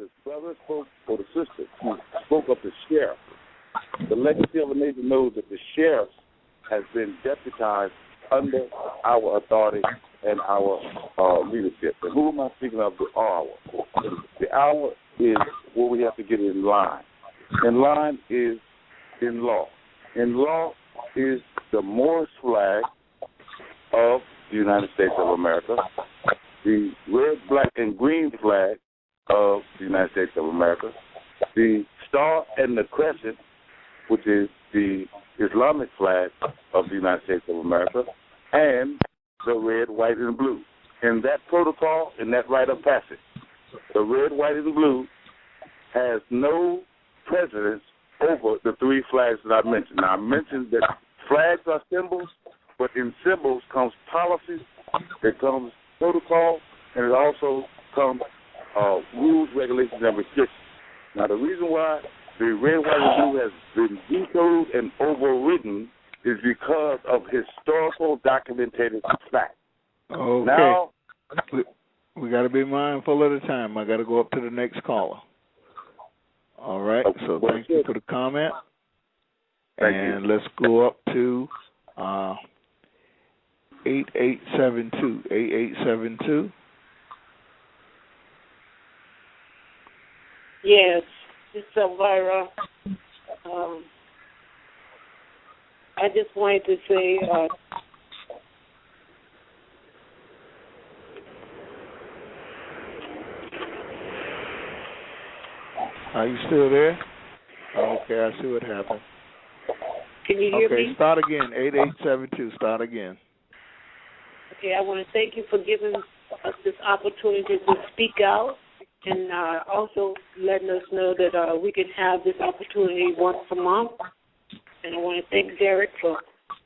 the brother spoke or the sister who spoke of the sheriff. The legacy of a nation knows that the sheriff has been deputized under our authority and our leadership. And who am I speaking of? The hour. The hour is where we have to get in line. In line is in law. In law is the Morris flag of the United States of America, the red, black, and green flag of the United States of America, the star and the crescent, which is the Islamic flag of the United States of America, and the red, white, and blue. In that protocol, in that rite of passage, the red, white, and blue has no precedence over the three flags that I mentioned. Now, I mentioned that flags are symbols, but in symbols comes policies, it comes protocol, and it also comes rules, regulations, and restrictions. Now, the reason why the red, white, and blue has been vetoed and overridden is because of historical documented fact. Okay. Now, we got to be mindful of the time. I got to go up to the next caller. All right. So thank you for the comment. And let's go up to 8872. 8872. Yes, it's Elvira. I just wanted to say are you still there? Okay, I see what happened. Can you hear me? Okay, start again. 8872. Start again. Okay, I want to thank you for giving us this opportunity to speak out and also letting us know that we can have this opportunity once a month. And I want to thank Derek for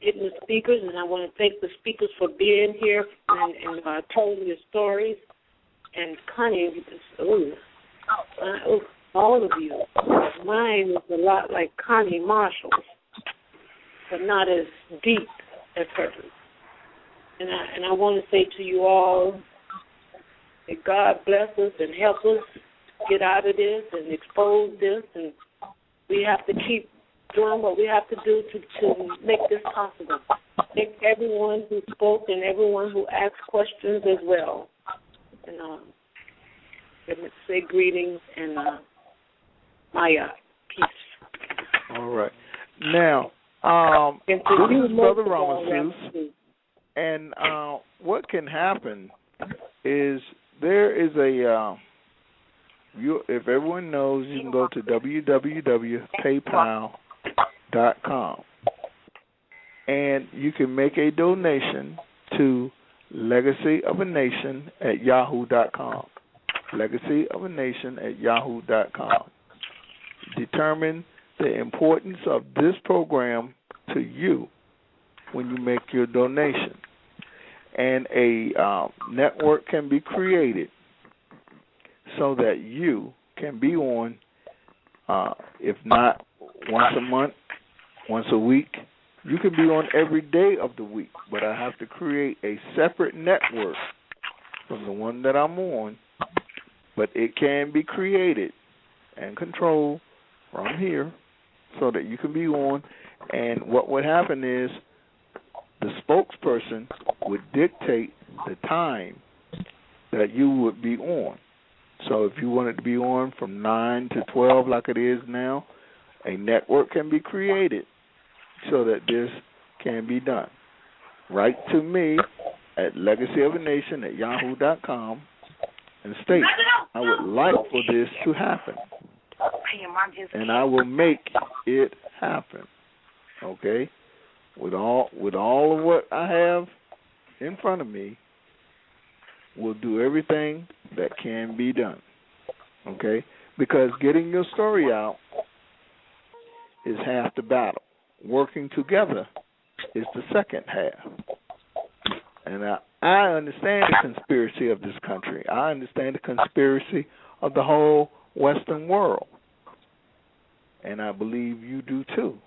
getting the speakers, and I want to thank the speakers for being here and telling your stories. And Connie, all of you. Mine is a lot like Connie Marshall's, but not as deep as hers. And I want to say to you all that God bless us and help us get out of this and expose this, and we have to keep doing what we have to do to make this possible. Thank everyone who spoke and everyone who asked questions as well. And say greetings and Maya, peace. All right. Now, this is Brother Ramos, and what can happen is there is a if everyone knows, you can go to www.paypal.com, and you can make a donation to legacyofanation@yahoo.com. Legacyofanation@yahoo.com. Determine the importance of this program to you when you make your donation. And a network can be created so that you can be on, if not once a month, once a week, you can be on every day of the week. But I have to create a separate network from the one that I'm on, but it can be created and controlled from here so that you can be on. And what would happen is the spokesperson would dictate the time that you would be on. So if you wanted to be on from 9 to 12 like it is now, a network can be created so that this can be done. Write to me at legacyofanation@yahoo.com and state, I would like for this to happen. And I will make it happen. Okay? With all of what I have in front of me, we'll do everything that can be done. Okay? Because getting your story out is half the battle. Working together is the second half. And I understand the conspiracy of this country. I understand the conspiracy of the whole Western world. And I believe you do too.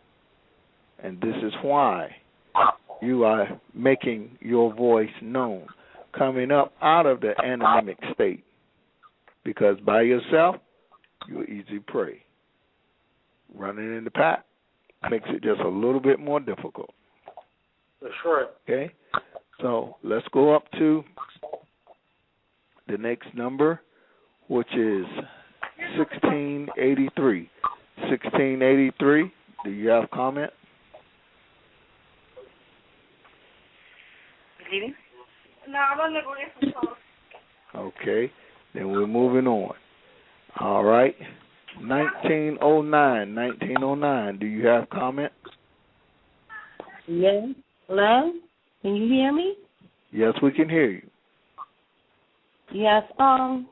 And this is why you are making your voice known, coming up out of the anonymous state. Because by yourself, you're easy prey. Running in the pack makes it just a little bit more difficult. That's right. Okay? So let's go up to the next number, which is 1683. 1683, do you have comment? Okay, then we're moving on. All right. 1909, do you have comment? Yes. Hello? Can you hear me? Yes, we can hear you. Yes. Do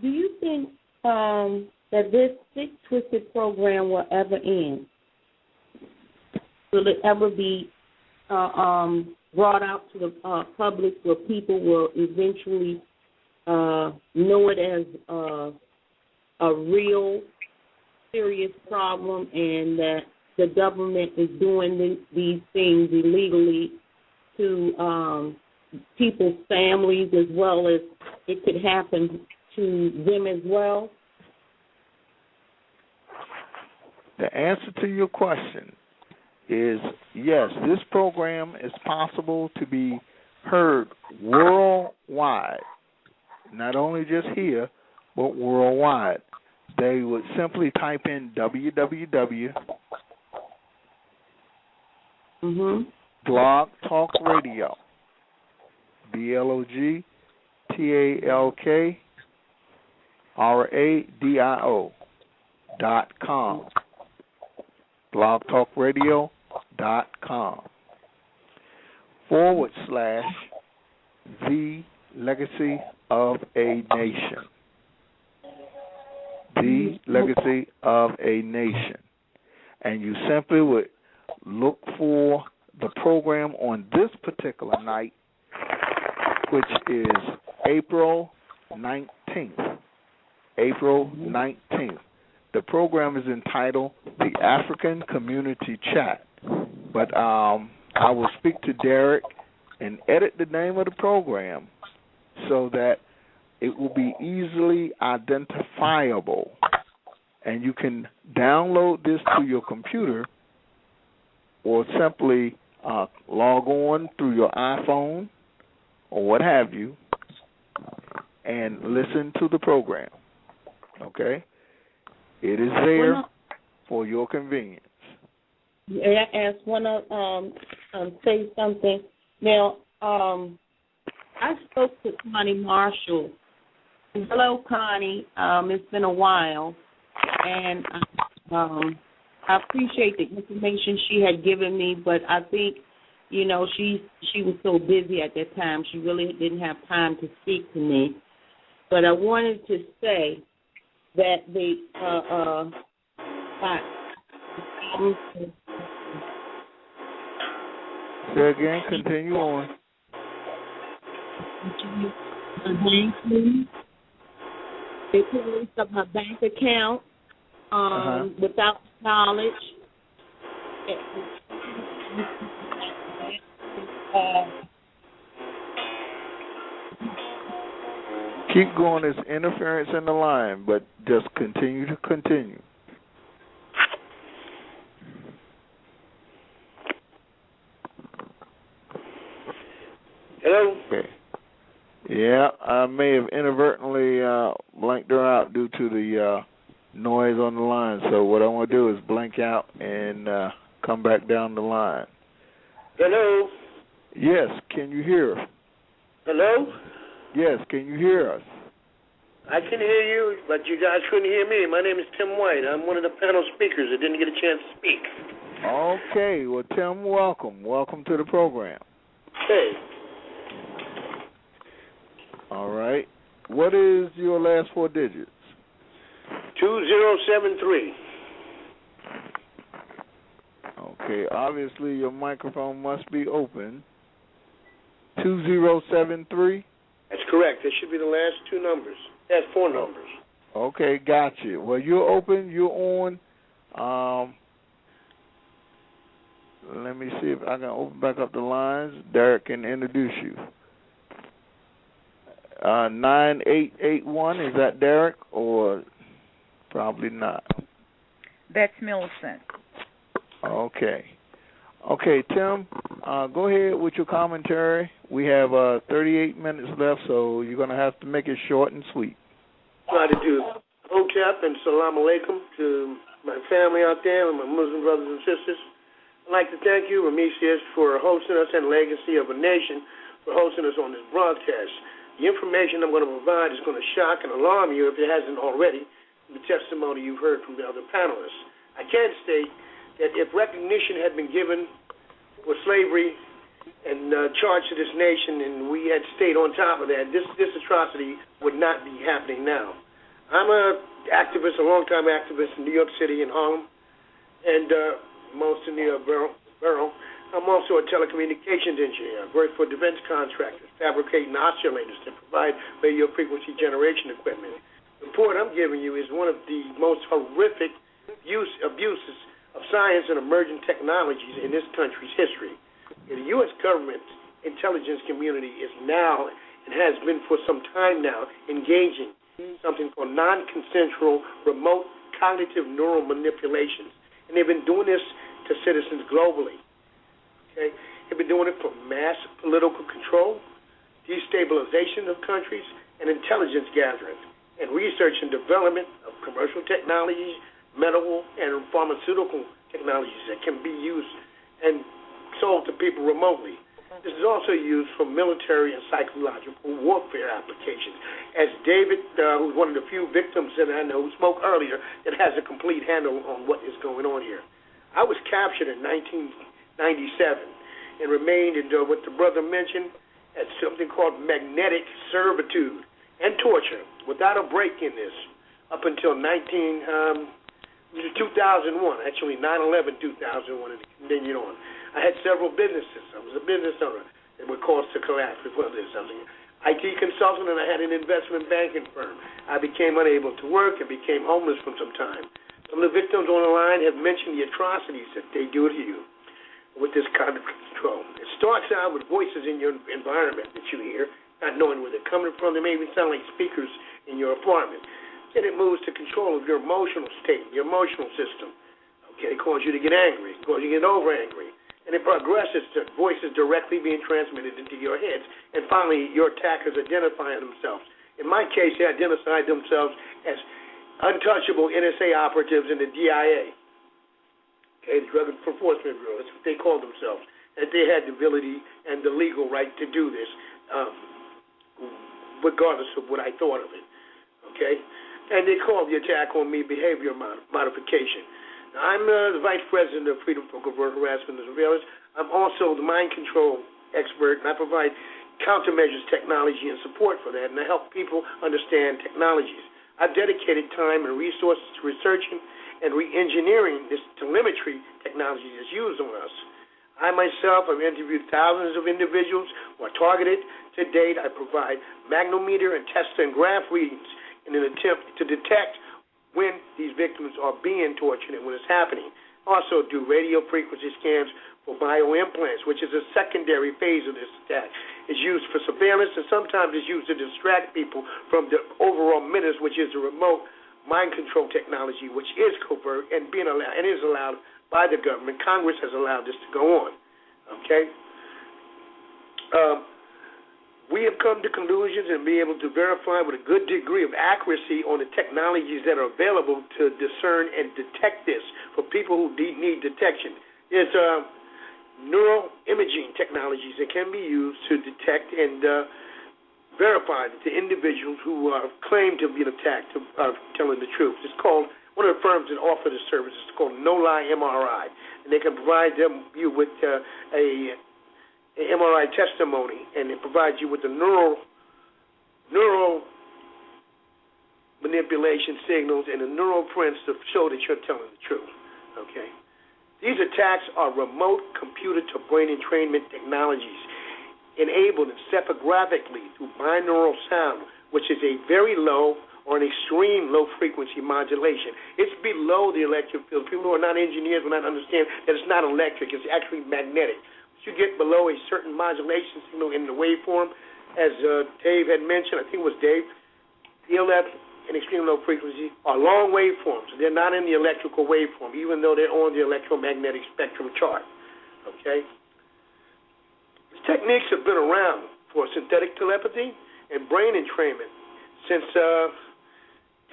you think that this Sick Twisted program will ever end? Will it ever be brought out to the public where people will eventually know it as a real serious problem, and that the government is doing these things illegally to people's families, as well as it could happen to them as well? The answer to your question is yes, this program is possible to be heard worldwide, not only just here, but worldwide. They would simply type in www. Blog Talk Radio, blogtalkradio.com, blogtalkradio.com / The Legacy of a Nation. The Legacy of a Nation. And you simply would look for the program on this particular night, which is April 19th. April 19th. The program is entitled The African Community Chat. But I will speak to Derek and edit the name of the program so that it will be easily identifiable. And you can download this to your computer or simply log on through your iPhone or what have you and listen to the program. Okay? It is there for your convenience. I just want to say something. Now, I spoke to Connie Marshall. Hello, Connie. It's been a while, and I appreciate the information she had given me, but I think, she was so busy at that time, she really didn't have time to speak to me. But I wanted to say that Say again, continue on. They closed up her bank account without knowledge. Keep going. There's interference in the line, but just continue to continue. Hello? Okay. Yeah, I may have inadvertently blanked her out due to the noise on the line. So what I want to do is blank out and come back down the line. Hello? Yes, can you hear us? Hello? Yes, can you hear us? I can hear you, but you guys couldn't hear me. My name is Tim White. I'm one of the panel speakers that didn't get a chance to speak. Okay, well, Tim, welcome. Welcome to the program. Hey. All right. What is your last four digits? 2073. Okay, obviously your microphone must be open. 2073? That's correct. That should be the last two numbers. That's four numbers. Okay, got you. Well, you're open. You're on. Let me see if I can open back up the lines. Derek can introduce you. 9881, is that Derek or Probably not. That's Millicent. Okay. Okay, Tim, go ahead with your commentary. We have 38 minutes left, so you're going to have to make it short and sweet. Try to do Hotep and Salam Alaikum to my family out there and my Muslim brothers and sisters. I'd like to thank you, Ramesius, for hosting us, and Legacy of a Nation for hosting us on this broadcast. The information I'm going to provide is going to shock and alarm you if it hasn't already, the testimony you've heard from the other panelists. I can state that if recognition had been given for slavery and charged to this nation, and we had stayed on top of that, this atrocity would not be happening now. I'm a activist, a long-time activist in New York City and Harlem, and most in the borough. I'm also a telecommunications engineer. I work for defense contractors, fabricating oscillators to provide radio frequency generation equipment. The report I'm giving you is one of the most horrific abuses of science and emerging technologies in this country's history. The U.S. government intelligence community is now, and has been for some time now, engaging in something called non-consensual remote cognitive neural manipulations. And they've been doing this to citizens globally. Okay? They've been doing it for mass political control, destabilization of countries, and intelligence gathering, and research and development of commercial technologies, medical and pharmaceutical technologies that can be used and sold to people remotely. This is also used for military and psychological warfare applications. As David, who's one of the few victims that I know who spoke earlier, that has a complete handle on what is going on here. I was captured in 1997 and remained in what the brother mentioned as something called magnetic servitude and torture without a break in this up until 2001, actually 9/11 2001, and it continued on. I had several businesses. I was a business owner that were caused to collapse before this. I was an IT consultant, and I had an investment banking firm. I became unable to work and became homeless for some time. Some of the victims on the line have mentioned the atrocities that they do to you with this kind of control. It starts out with voices in your environment that you hear, not knowing where they're coming from. They may even sound like speakers in your apartment. Then it moves to control of your emotional state, your emotional system. Okay, it causes you to get angry, it causes you to get over angry. And it progresses to voices directly being transmitted into your heads. And finally, your attackers identifying themselves. In my case, they identified themselves as untouchable NSA operatives in the DIA, okay, the Drug Enforcement Bureau. That's what they called themselves. That they had the ability and the legal right to do this, regardless of what I thought of it. Okay? And they called the attack on me behavior modification. Now, I'm the Vice President of Freedom for Covert Harassment and Surveillance. I'm also the mind control expert, and I provide countermeasures technology and support for that, and I help people understand technologies. I've dedicated time and resources to researching and re-engineering this telemetry technology that's used on us. I myself have interviewed thousands of individuals who are targeted. To date, I provide magnetometer and test and graph readings in an attempt to detect when these victims are being tortured and when it's happening. Also do radio frequency scans for bioimplants, which is a secondary phase of this attack. It's used for surveillance, and sometimes it's used to distract people from the overall menace, which is the remote mind control technology, which is covert and is allowed by the government. Congress has allowed this to go on. Okay? We have come to conclusions and be able to verify with a good degree of accuracy on the technologies that are available to discern and detect this for people who need detection. There's neural imaging technologies that can be used to detect and verify that the individuals who claim to have been attacked are telling the truth. It's called, one of the firms that offer this service is called No Lie MRI, and they can provide you with a MRI testimony, and it provides you with the neural manipulation signals and the neural prints to show that you're telling the truth. Okay? These attacks are remote computer-to-brain entrainment technologies enabled encephalographically through binaural sound, which is a very low or an extreme low-frequency modulation. It's below the electric field. People who are not engineers will not understand that it's not electric. It's actually magnetic. You get below a certain modulation signal in the waveform, as Dave had mentioned, I think it was Dave, ELF and extreme low frequency are long waveforms. They're not in the electrical waveform, even though they're on the electromagnetic spectrum chart. Okay? These techniques have been around for synthetic telepathy and brain entrainment since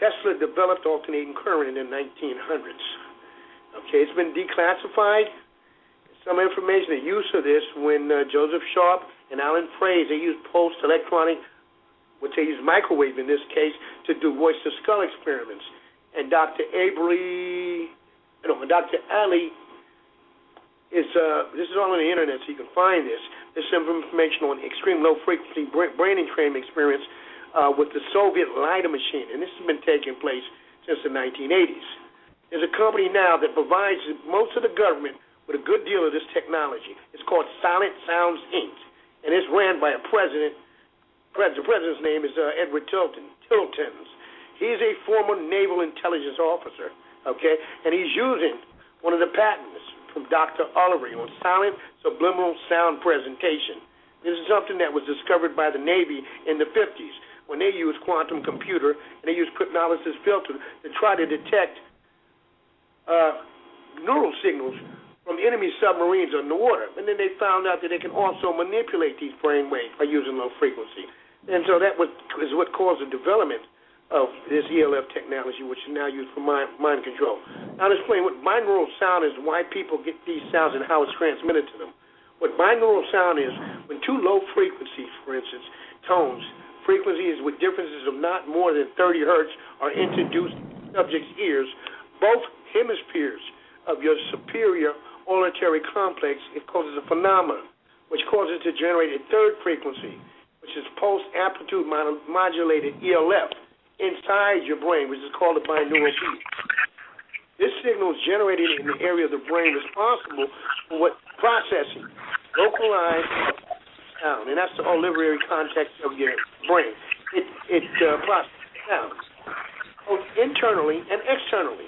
Tesla developed alternating current in the 1900s. Okay, it's been declassified. Some information, the use of this when Joseph Sharp and Alan Fraze, they used post-electronic, which they use microwave in this case, to do voice-to-skull experiments. And Dr. Ali is, this is all on the internet, so you can find this. There's some information on extreme low-frequency brain entrainment experience with the Soviet LIDAR machine, and this has been taking place since the 1980s. There's a company now that provides most of the government with a good deal of this technology. It's called Silent Sounds, Inc., and it's ran by a president. The president's name is Edward Tiltons. He's a former naval intelligence officer, okay, and he's using one of the patents from Dr. Ullery on silent subliminal sound presentation. This is something that was discovered by the Navy in the 50s when they used quantum computer and they used cryptanalysis filter to try to detect neural signals from enemy submarines on the water. And then they found out that they can also manipulate these brain waves by using low frequency. And so that is what caused the development of this ELF technology, which is now used for mind control. I'll explain what binaural sound is, why people get these sounds, and how it's transmitted to them. What binaural sound is, when two low frequencies, for instance, tones, frequencies with differences of not more than 30 hertz are introduced to the subject's ears, both hemispheres of your superior auditory complex, it causes a phenomenon which causes it to generate a third frequency, which is pulse amplitude modulated ELF inside your brain, which is called a binaural beat. This signal is generated in the area of the brain responsible for what processing, localized sound, and that's the olivary context of your brain. It processes sound both internally and externally.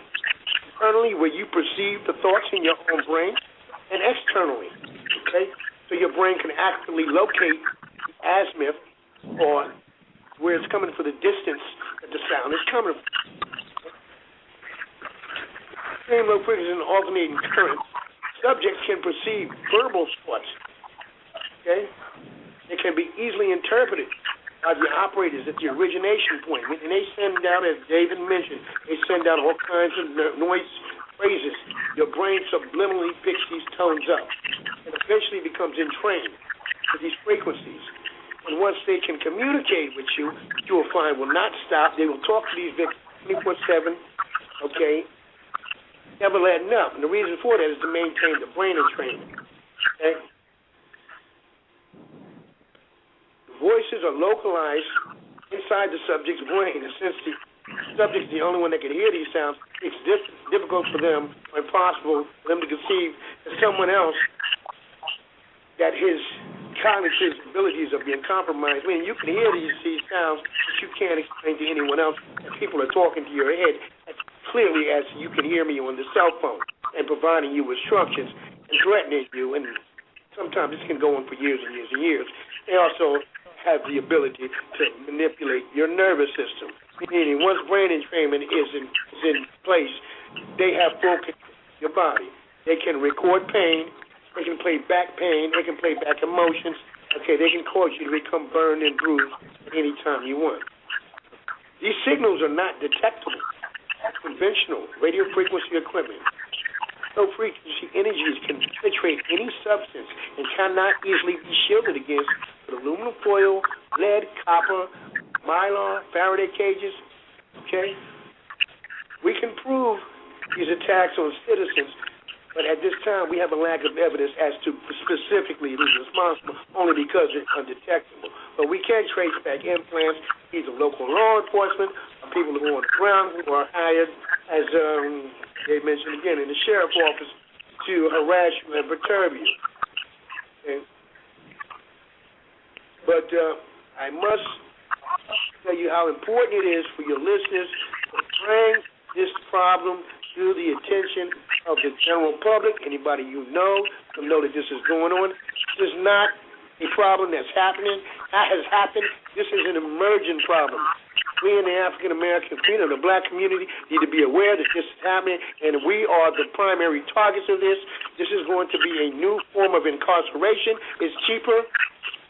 Internally, where you perceive the thoughts in your own brain, and externally, okay? So your brain can actually locate the azimuth or where it's coming for the distance that the sound is coming from. Same low frequency and alternating current, subjects can perceive verbal thoughts, okay? They can be easily interpreted by the operators at the origination point. When they send out, as David mentioned, they send out all kinds of noise phrases. Your brain subliminally picks these tones up and eventually becomes entrained with these frequencies. And once they can communicate with you, you will find will not stop. They will talk to these victims 24/7, okay, never letting up. And the reason for that is to maintain the brain entrainment, okay? Voices are localized inside the subject's brain, and since the subject's the only one that can hear these sounds, it's difficult for them, or impossible for them to conceive that someone else, that his cognitive abilities are being compromised. I mean, you can hear these sounds, but you can't explain to anyone else that people are talking to your head as clearly as you can hear me on the cell phone and providing you instructions and threatening you, and sometimes this can go on for years and years and years. They also have the ability to manipulate your nervous system. Meaning, once brain entrainment is in place, they have full control of your body. They can record pain. They can play back pain. They can play back emotions. Okay, they can cause you to become burned and bruised at any time you want. These signals are not detectable with conventional radio frequency equipment. Low frequency energies can penetrate any substance and cannot easily be shielded against with aluminum foil, lead, copper, mylar, Faraday cages. Okay? We can prove these attacks on citizens, but at this time we have a lack of evidence as to specifically who's responsible, only because it's undetectable. But we can trace back implants, either local law enforcement or people who are on the ground who are hired, as they mentioned again, in the sheriff's office to harass you and perturb you. Okay? But I must tell you how important it is for your listeners to bring this problem to the attention of the general public, anybody you know that this is going on. This is not a problem that's happening, that has happened. This is an emergent problem. we in the African American community, the black community, need to be aware that this is happening, and we are the primary targets of this. This is going to be a new form of incarceration. It's cheaper,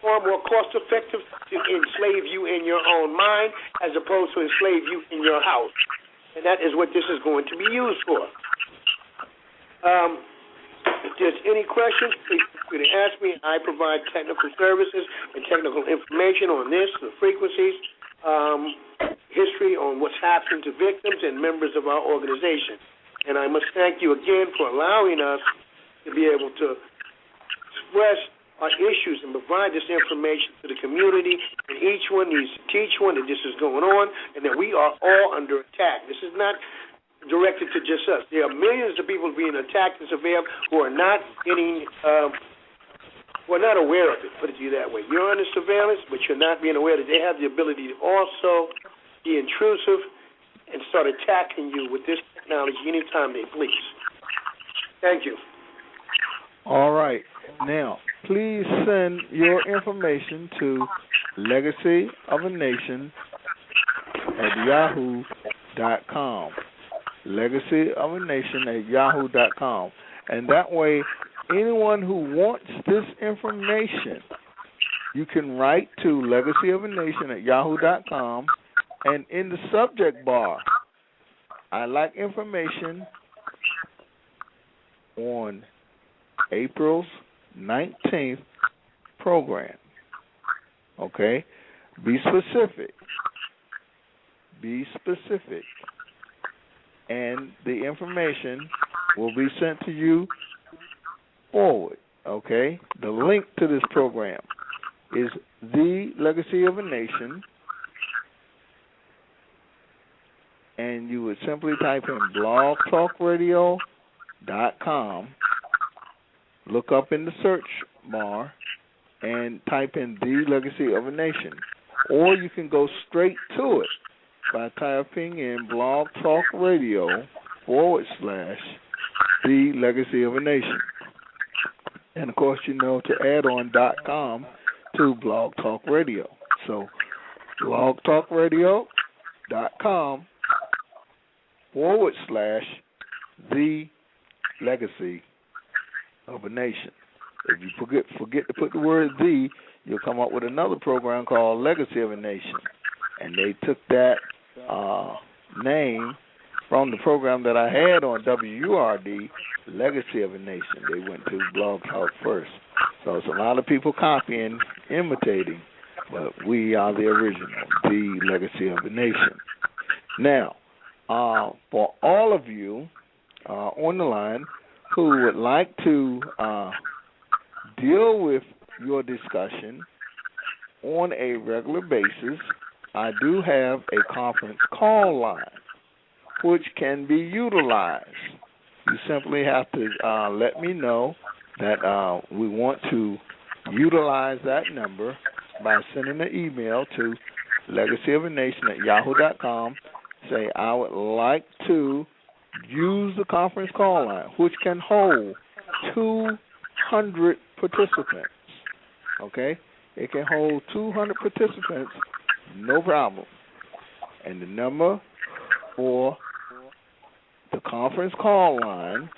far more cost-effective to enslave you in your own mind as opposed to enslave you in your house. And that is what this is going to be used for. If there's any questions, please feel free to ask me. I provide technical services and technical information on this, the frequencies, history on what's happened to victims and members of our organization. And I must thank you again for allowing us to be able to express our issues and provide this information to the community, and each one needs to teach one that this is going on and that we are all under attack. This is not directed to just us. There are millions of people being attacked and surveilled who are not getting, who are not aware of it, put it to you that way. You're under surveillance, but you're not being aware that they have the ability to also be intrusive and start attacking you with this technology anytime they please. Thank you. All right. Now, please send your information to legacyofanation@yahoo.com. Legacyofanation@yahoo.com. And that way, anyone who wants this information, you can write to legacyofanation@yahoo.com, and in the subject bar, I like information on April's 19th program. Okay? Be specific. Be specific. And the information will be sent to you forward. Okay? The link to this program is The Legacy of a Nation. And you would simply type in blogtalkradio.com, look up in the search bar, and type in The Legacy of a Nation. Or you can go straight to it by typing in blogtalkradio.com/The Legacy of a Nation. And, of course, you know to add on .com to Blog Talk Radio. So blogtalkradio.com/The Legacy of a Nation. If you forget to put the word "the," you'll come up with another program called Legacy of a Nation, and they took that name from the program that I had on WURD, Legacy of a Nation. They went to Blog Talk first, so it's a lot of people copying, imitating, but we are the original, The Legacy of a Nation. Now, for all of you on the line who would like to deal with your discussion on a regular basis, I do have a conference call line which can be utilized. You simply have to let me know that we want to utilize that number by sending an email to legacyofanation@yahoo.com. Say, I would like to use the conference call line, which can hold 200 participants. Okay? It can hold 200 participants, no problem. And the number for the conference call line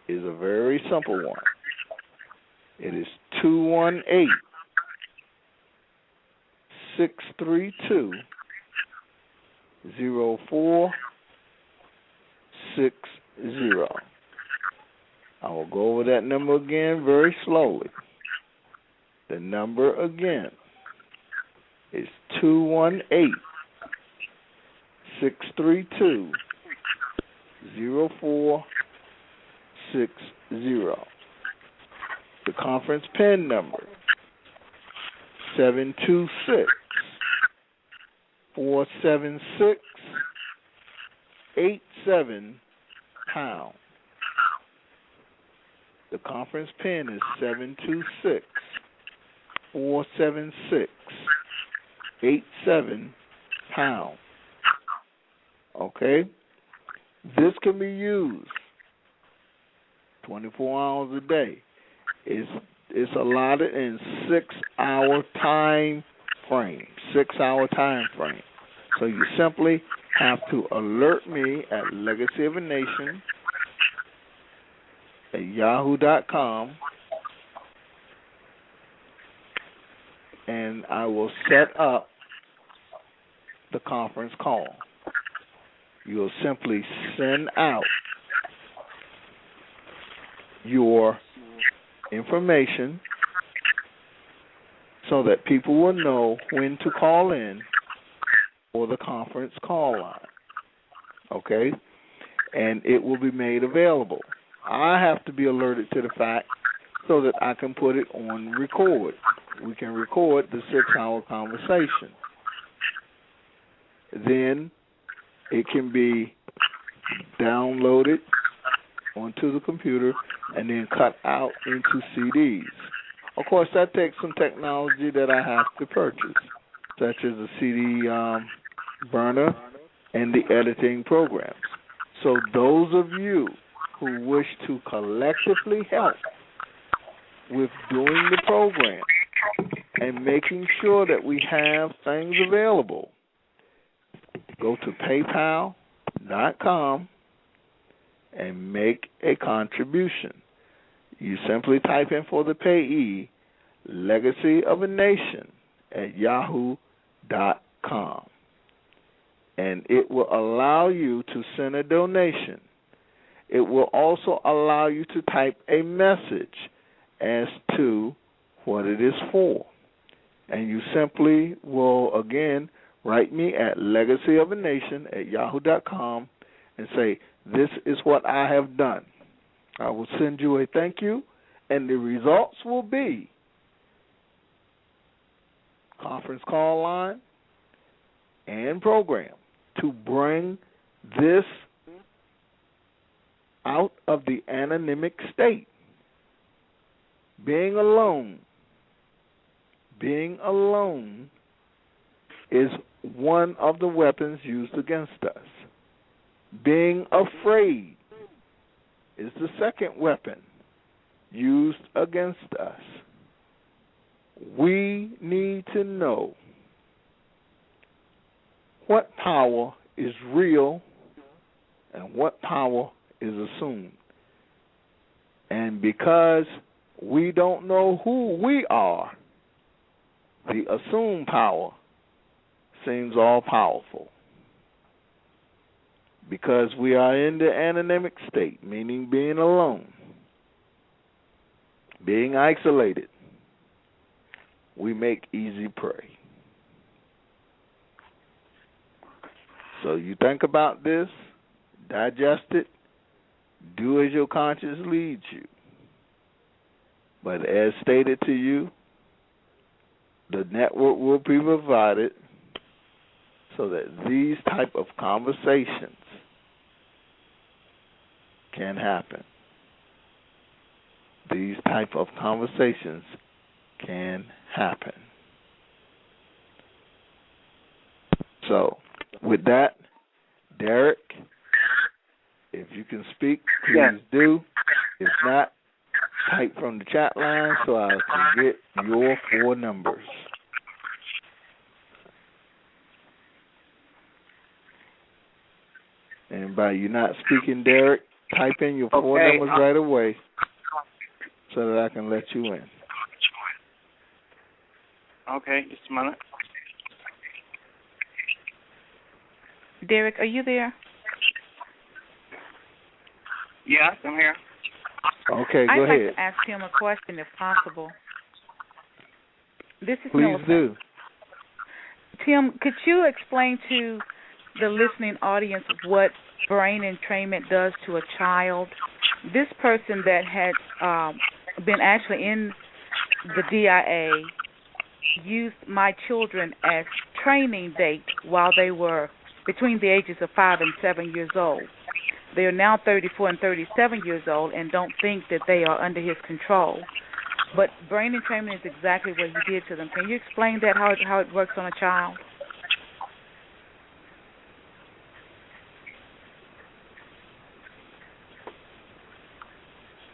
is a very simple one. It is 218-632-0460. I will go over that number again very slowly. The number again is 218-632-0460. The conference PIN number, 726-476-87#. The conference PIN is 726-476-87#. Okay? This can be used 24 hours a day. It's allotted in 6-hour time frame, 6-hour time frame. So you simply have to alert me at legacyofanation@yahoo.com, and I will set up the conference call. You'll simply send out your information so that people will know when to call in for the conference call line, okay? And it will be made available. I have to be alerted to the fact so that I can put it on record. We can record the 6-hour conversation. Then it can be downloaded onto the computer and then cut out into CDs. Of course, that takes some technology that I have to purchase, such as a CD burner and the editing programs. So those of you who wish to collectively help with doing the program and making sure that we have things available, go to PayPal.com and make a contribution. You simply type in for the payee, legacyofanation@yahoo.com. And it will allow you to send a donation. It will also allow you to type a message as to what it is for. And you simply will, again, write me at legacyofanation@yahoo.com and say, this is what I have done. I will send you a thank you, and the results will be conference call line and program to bring this out of the anonymic state. Being alone is one of the weapons used against us. Being afraid is the second weapon used against us. We need to know what power is real and what power is assumed. And because we don't know who we are, the assumed power seems all powerful. Because we are in the anonymic state, meaning being alone, being isolated, we make easy prey. So you think about this, digest it, do as your conscience leads you. But as stated to you, the network will be provided so that these type of conversations can happen. These type of conversations can happen. So, with that, Derek, if you can speak, please do. If not, type from the chat line so I can get your 4 numbers. And by you not speaking, Derek, type in your 4 numbers right away so that I can let you in. Okay, just a minute. Derek, are you there? Yes, I'm here. Okay, go I'd ahead. like to ask him a question if possible. This is Please Millicent. do. Tim, could you explain to the listening audience what brain entrainment does to a child? This person that had been actually in the DIA used my children as training dates while they were between the ages of 5 and 7 years old. They are now 34 and 37 years old and don't think that they are under his control. But brain entrainment is exactly what he did to them. Can you explain that, how it works on a child?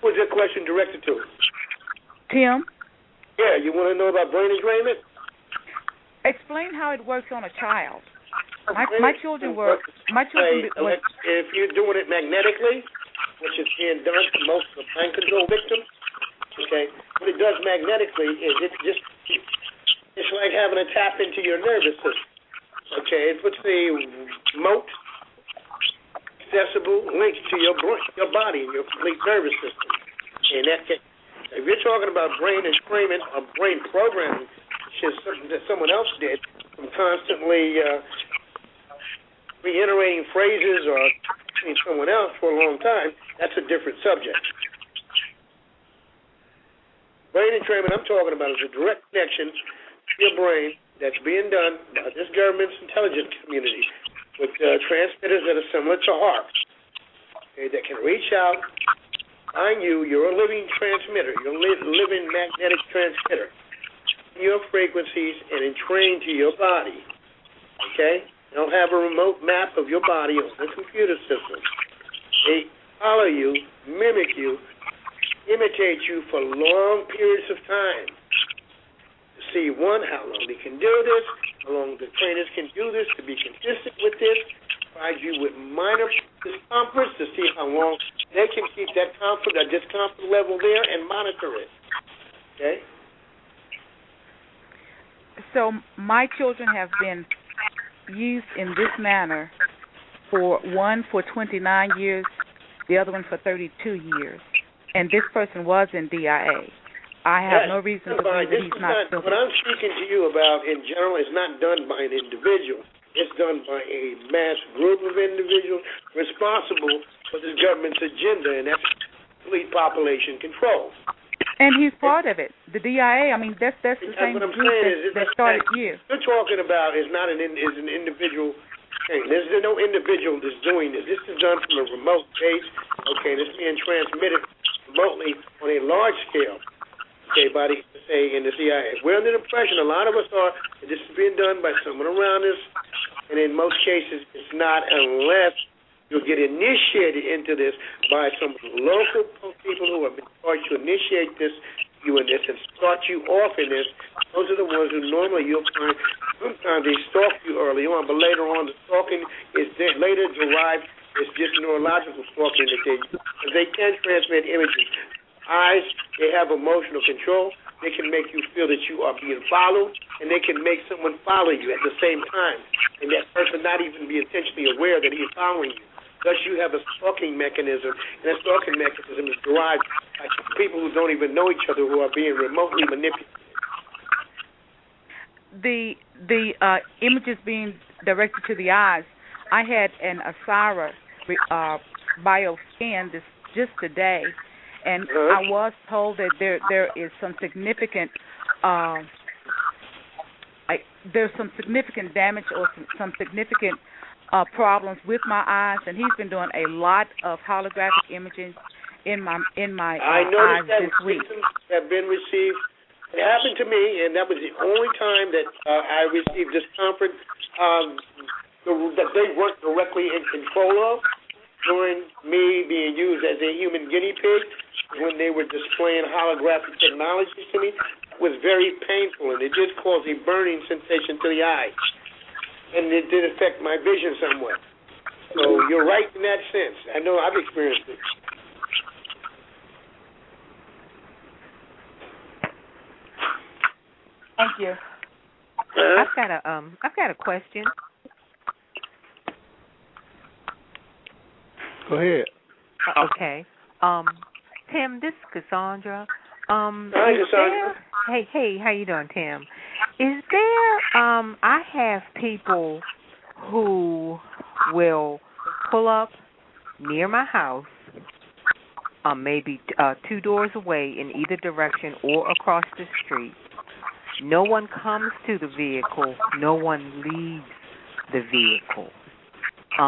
Who's your question directed to? Tim? Yeah, you want to know about brain entrainment? Explain how it works on a child. My children were. If you're doing it magnetically, which is being done to most of the mind control victims, okay, what it does magnetically is it's like having a tap into your nervous system. Okay, it puts the remote, accessible link to your body, your complete nervous system. And if you're talking about brain entrainment or brain programming, which is something that someone else did, from constantly reiterating phrases or seeing someone else for a long time, that's a different subject. Brain entrainment I'm talking about is a direct connection to your brain that's being done by this government's intelligence community with transmitters that are similar to HARP, okay, that can reach out, find you. You're a living transmitter. You're a living magnetic transmitter. Your frequencies and entrain to your body, okay? They'll have a remote map of your body on the computer system. They follow you, mimic you, imitate you for long periods of time. To see, one, how long they can do this, how long the trainers can do this, to be consistent with this, provide you with minor discomforts to see how long they can keep that discomfort level there and monitor it. Okay? So my children have been used in this manner, one for 29 years, the other one for 32 years. And this person was in DIA. I have no reason to believe that he's not still. What I'm speaking to you about in general is not done by an individual. It's done by a mass group of individuals responsible for this government's agenda, and that's complete population control. And he's part of it. The DIA, I mean, that's the same group that started you. You're talking about is an individual thing. There's no individual that's doing this. This is done from a remote base, okay, and it's being transmitted remotely on a large scale, okay, by the in the CIA. We're under the impression, a lot of us are, that this is being done by someone around us, and in most cases it's not, unless you'll get initiated into this by some local people who have been charged to initiate this, you in this, and start you off in this. Those are the ones who normally you'll find, sometimes they stalk you early on, but later on the stalking is later derived, it's just neurological stalking that they can transmit images. Eyes, they have emotional control. They can make you feel that you are being followed, and they can make someone follow you at the same time, and that person not even be intentionally aware that he is following you. Thus, you have a stalking mechanism, and that stalking mechanism is derived by people who don't even know each other, who are being remotely manipulated. The images being directed to the eyes, I had an Asara bioscan just today, and I was told that there is some significant there's some significant damage or some significant problems with my eyes, and he's been doing a lot of holographic imaging in my eyes this week. Have been received. It happened to me, and that was the only time that I received discomfort that they weren't directly in control of during me being used as a human guinea pig when they were displaying holographic technology to me. It was very painful, and it did cause a burning sensation to the eye, and it did affect my vision somewhat. So you're right in that sense. I know I've experienced it. Thank you. I've got a question. Go ahead. Okay. Tim, this is Cassandra. Hi, Cassandra. Hey, how you doing, Tim? Is there, I have people who will pull up near my house, maybe 2 doors away in either direction or across the street. No one comes to the vehicle. No one leaves the vehicle.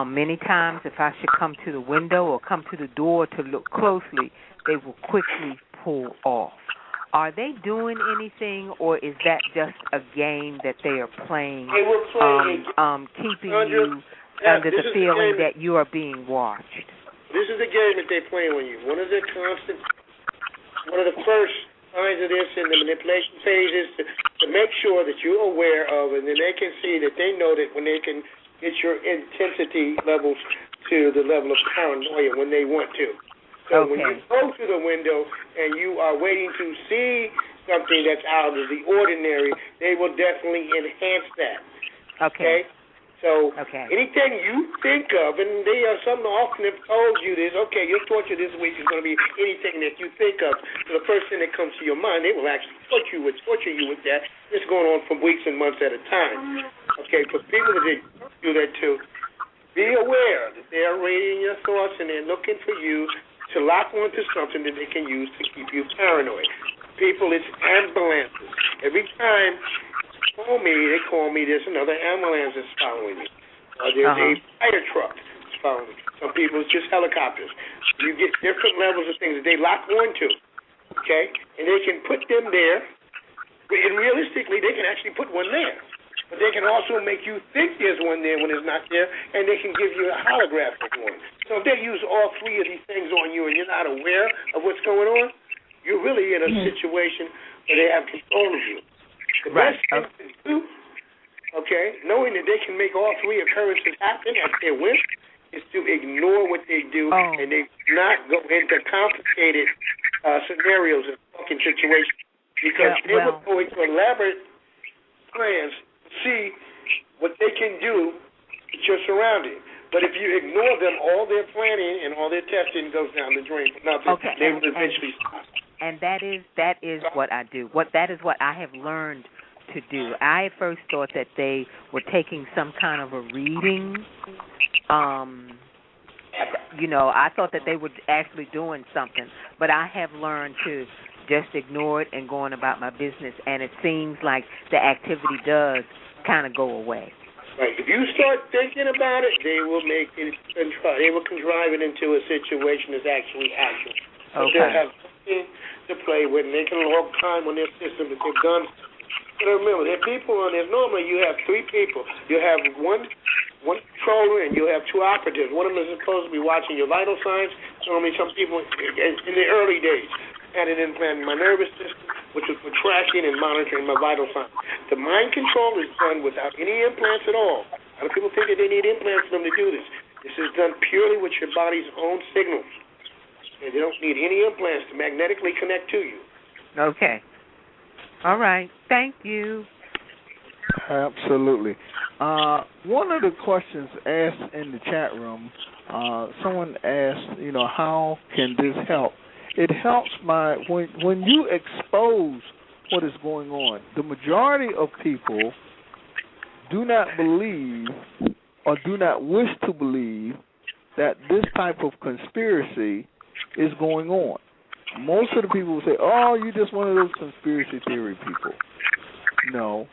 Many times, if I should come to the window or come to the door to look closely, they will quickly pull off. Are they doing anything, or is that just a game that they are playing, keeping you under the feeling that you are being watched? This is the game that they're playing with you. One of the first signs of this in the manipulation phase is to to make sure that you're aware of, and then they can see that they know that when they can get your intensity levels to the level of paranoia when they want to. So when you go to the window and you are waiting to see something that's out of the ordinary, they will definitely enhance that. Okay? So anything you think of, and they are some often have told you this, okay, your torture this week is going to be anything that you think of. So the first thing that comes to your mind, they will actually torture you with that. It's going on for weeks and months at a time. Okay, for people that do that too, be aware that they are reading your thoughts and they're looking for you to lock onto something that they can use to keep you paranoid. People, it's ambulances. Every time they call me, there's another ambulance that's following me. There's a fire truck that's following me. Some people, it's just helicopters. You get different levels of things that they lock onto, okay? And they can put them there, and realistically, they can actually put one there. But they can also make you think there's one there when it's not there, and they can give you a holographic one. So if they use all three of these things on you and you're not aware of what's going on, you're really in a situation where they have control of you. The best thing to do, okay, knowing that they can make all three occurrences happen at their whim, is to ignore what they do and they not go into complicated scenarios and fucking situations because they will go into elaborate plans to see what they can do with your surrounding. But if you ignore them, all their planning and all their testing goes down the drain for nothing. They will eventually stop. And that is what I do. That is what I have learned to do. I at first thought that they were taking some kind of a reading. I thought that they were actually doing something, but I have learned to just ignore it and go on about my business. And it seems like the activity does kind of go away. Right. If you start thinking about it, they will make it. They will contrive it into a situation that's actually actual. But they'll have something to play with, and they can log time on their system that they've done. But remember, there are people on there. Normally, you have three people. You have one controller, and you have two operatives. One of them is supposed to be watching your vital signs. Normally, some people in the early days had an implant in my nervous system, which was for tracking and monitoring my vital signs. The mind control is done without any implants at all. A lot of people think that they need implants for them to do this. This is done purely with your body's own signals. And they don't need any implants to magnetically connect to you. Okay. All right. Thank you. Absolutely. One of the questions asked in the chat room, someone asked, how can this help? It helps when you expose what is going on. The majority of people do not believe or do not wish to believe that this type of conspiracy is going on. Most of the people will say, oh, you're just one of those conspiracy theory people. No.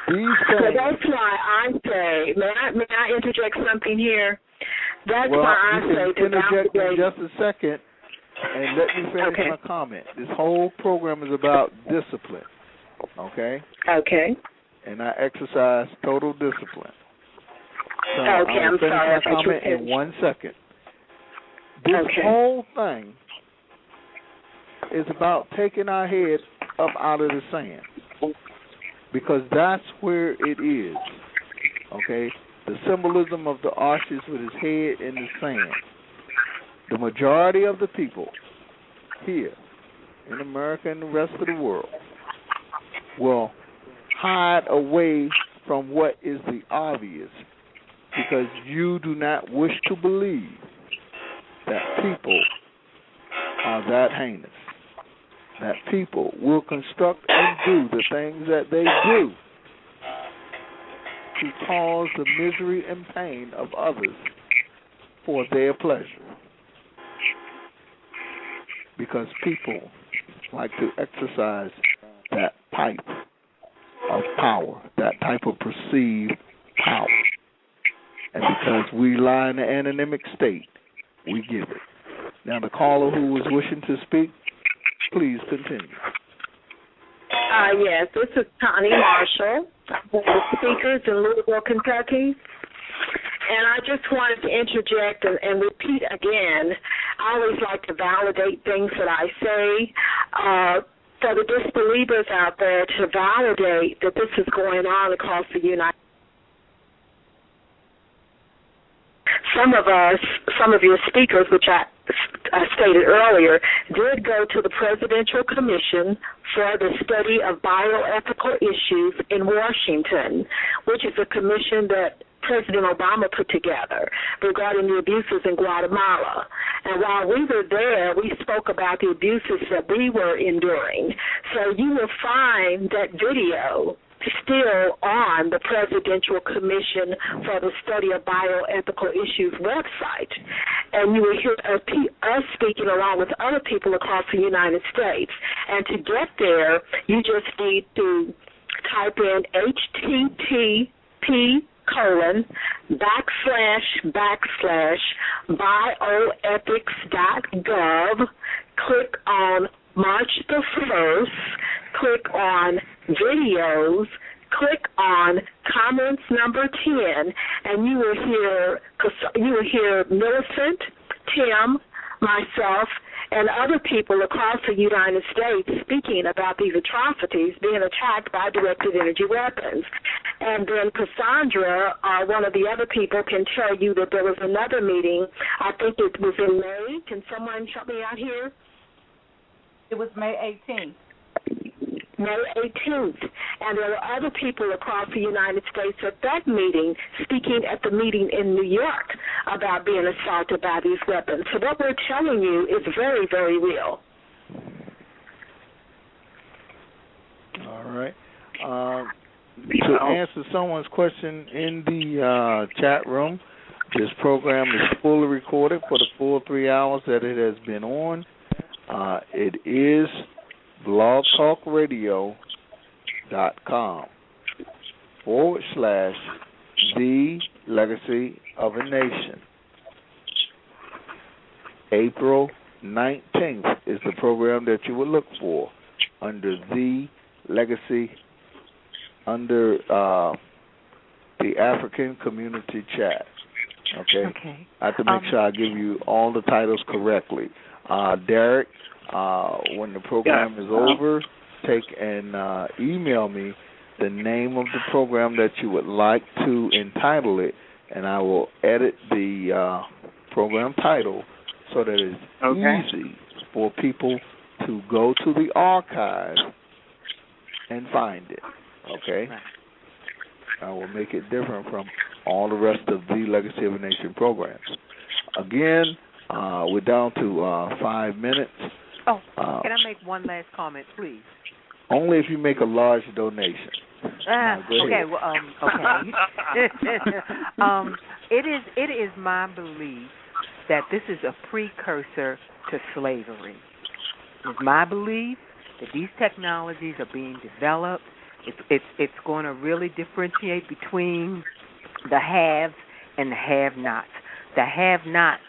These things... So that's why I say, may I interject something here? That's why I say to interject in just a second and let me finish my comment. This whole program is about discipline, okay? Okay. And I exercise total discipline. So I'm sorry. I'll finish my comment in 1 second. This whole thing is about taking our head up out of the sand because that's where it is, okay? The symbolism of the arches with his head in the sand. The majority of the people here in America and the rest of the world will hide away from what is the obvious because you do not wish to believe that people are that heinous, that people will construct and do the things that they do to cause the misery and pain of others for their pleasure. Because people like to exercise that type of power, that type of perceived power. And because we lie in the anonymic state, we give it. Now, the caller who was wishing to speak, please continue. Yes, this is Connie Marshall, one of the speakers in Louisville, Kentucky. And I just wanted to interject and repeat again, I always like to validate things that I say. for the disbelievers out there to validate that this is going on across the United States. Some of your speakers, which I stated earlier, did go to the Presidential Commission for the Study of Bioethical Issues in Washington, which is a commission that President Obama put together regarding the abuses in Guatemala. And while we were there, we spoke about the abuses that we were enduring. So you will find that video still on the Presidential Commission for the Study of Bioethical Issues website. And you will hear us speaking along with other people across the United States. And to get there, you just need to type in http://bioethics.gov, click on March the 1st, click on videos, click on comments number 10, and you will hear Millicent, Tim, myself, and other people across the United States speaking about these atrocities being attacked by directed energy weapons. And then Cassandra, one of the other people, can tell you that there was another meeting. I think it was in May. Can someone help me out here? It was May 18th. May 18th. And there were other people across the United States at that meeting, speaking at the meeting in New York about being assaulted by these weapons. So what we're telling you is very, very real. All right. To answer someone's question in the chat room, this program is fully recorded for the full 3 hours that it has been on. It is blogtalkradio.com/The Legacy of a Nation. April 19th is the program that you would look for under The Legacy, under the African Community Chat. Okay? I have to make sure I give you all the titles correctly. Derek, when the program is over, take and email me the name of the program that you would like to entitle it, and I will edit the program title so that it's easy for people to go to the archive and find it. Okay? I will make it different from all the rest of the Legacy of a Nation programs. Again, we're down to 5 minutes. Oh, can I make one last comment, please? Only if you make a large donation. Okay. Well, okay. It is my belief that this is a precursor to slavery. It's my belief that these technologies are being developed. It's going to really differentiate between the haves and the have-nots. The have-nots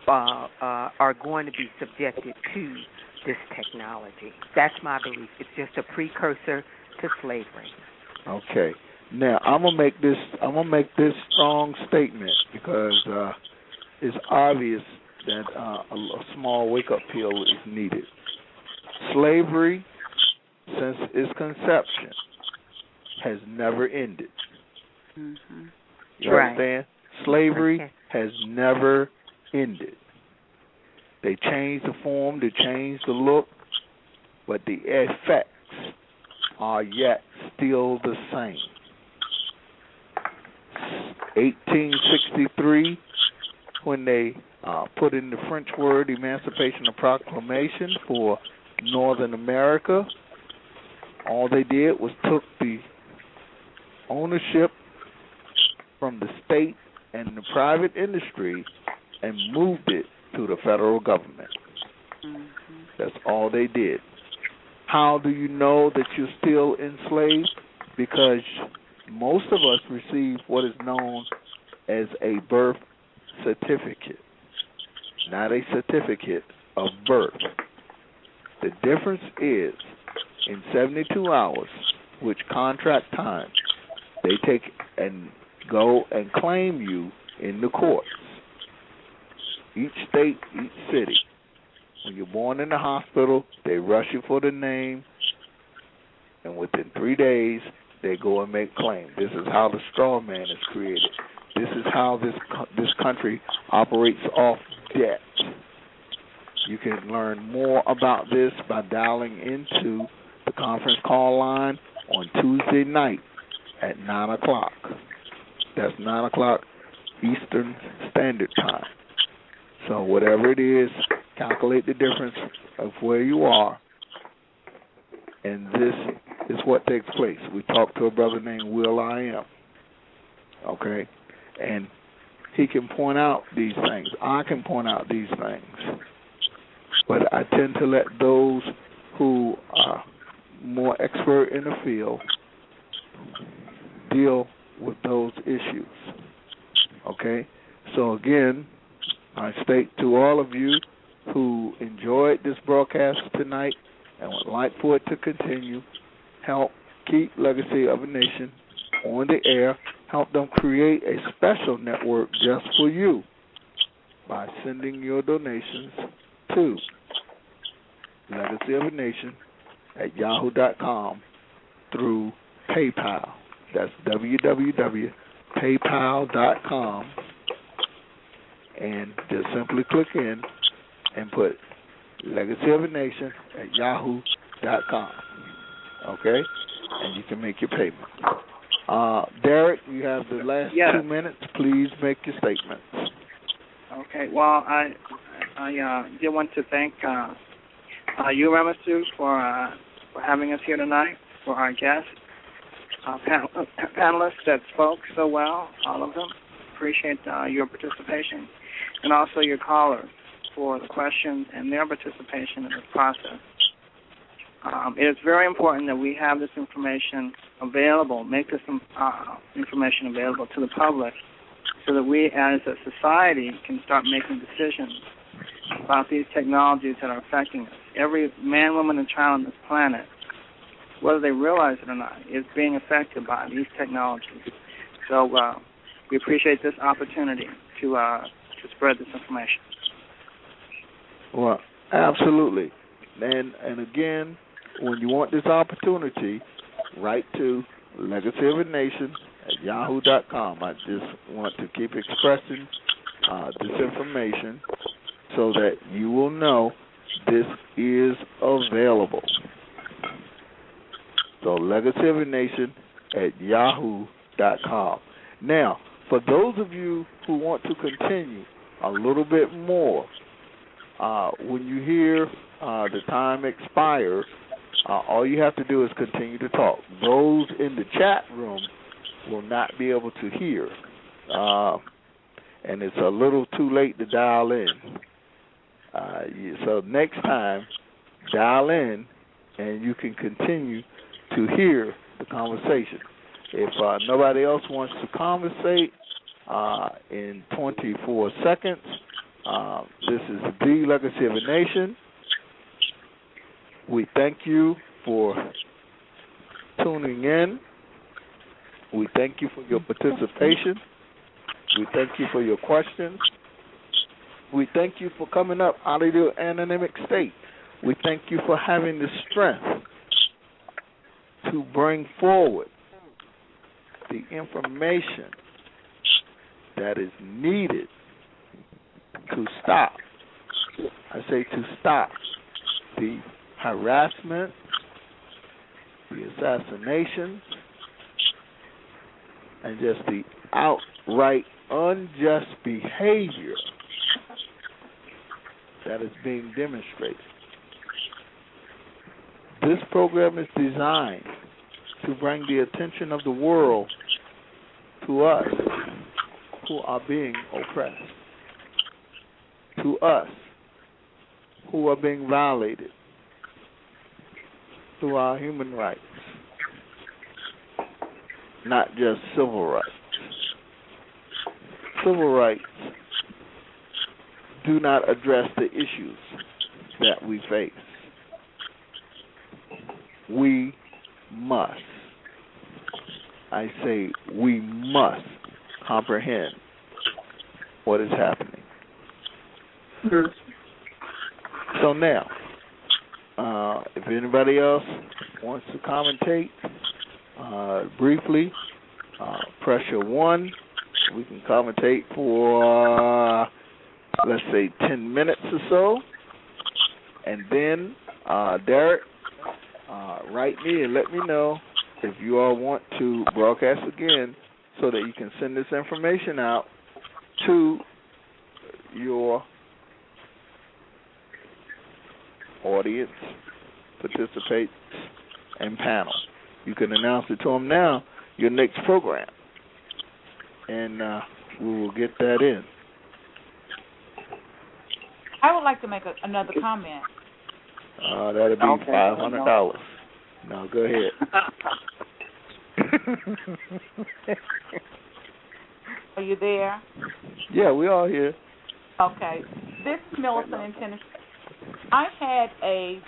are going to be subjected to this technology. That's my belief. It's just a precursor to slavery. Okay. Now I'm gonna make this strong statement because it's obvious that a small wake-up call is needed. Slavery, since its conception, has never ended. Mm-hmm. You understand? Slavery has never ended. They changed the form, they changed the look, but the effects are yet still the same. 1863, when they put in the French word Emancipation of Proclamation for Northern America, all they did was took the ownership from the state and the private industry and moved it to the federal government. Mm-hmm. That's all they did. How do you know that you're still enslaved? Because most of us receive what is known as a birth certificate, not a certificate of birth. The difference is in 72 hours, which contract time, they take and go and claim you in the courts. Each state, each city When you're born in the hospital, they rush you for the name, and within 3 days, they go and make claim. This is how the straw man is created. This is how this country operates off debt. You can learn more about this by dialing into the conference call line on Tuesday night at 9 o'clock. That's 9 o'clock Eastern Standard Time. So whatever it is, calculate the difference of where you are, and this is what takes place. We talked to a brother named Will I Am, okay? And he can point out these things. I can point out these things. But I tend to let those who are more expert in the field deal with those issues, okay? So again, I state to all of you who enjoyed this broadcast tonight and would like for it to continue, help keep Legacy of a Nation on the air, help them create a special network just for you by sending your donations to Legacy of a Nation at yahoo.com through PayPal. That's www.paypal.com, and just simply click in and put Legacy of a Nation at yahoo.com, okay? And you can make your payment. Derek, you have the last 2 minutes. Please make your statements. Okay. Well, I did want to thank you, Ramasu, for having us here tonight, for our guests, panelists that spoke so well, all of them. Appreciate your participation, and also your callers for the questions and their participation in this process. It is very important that we have this information available, make this information available to the public, so that we as a society can start making decisions about these technologies that are affecting us. Every man, woman, and child on this planet, whether they realize it or not, is being affected by these technologies. So we appreciate this opportunity to spread this information. Well, absolutely. And again, when you want this opportunity, write to Legacy of a Nation at yahoo.com. I just want to keep expressing this information so that you will know this is available. So Legacy of a Nation at yahoo.com. Now, for those of you who want to continue a little bit more, when you hear the time expires, all you have to do is continue to talk. Those in the chat room will not be able to hear, and it's a little too late to dial in. So next time, dial in, and you can continue to hear the conversation. If nobody else wants to conversate in 24 seconds, this is the Legacy of a Nation. We thank you for tuning in. We thank you for your participation. We thank you for your questions. We thank you for coming up out of your anonymous state. We thank you for having the strength to bring forward the information that is needed to stop, I say to stop, the harassment, the assassination, and just the outright unjust behavior that is being demonstrated. This program is designed to bring the attention of the world to us who are being oppressed, to us who are being violated through our human rights, not just civil rights. Civil rights do not address the issues that we face. We must, I say we must comprehend what is happening. So now, if anybody else wants to commentate briefly, press your 1. We can commentate for, let's say, 10 minutes or so. And then, Derek, write me and let me know if you all want to broadcast again so that you can send this information out to your audience, participants, and panel. You can announce it to them now, your next program, and we will get that in. I would like to make another comment. That'll be $500. No, go ahead. Are you there? Yeah, we all here. Okay. This is Millicent in Tennessee. I had a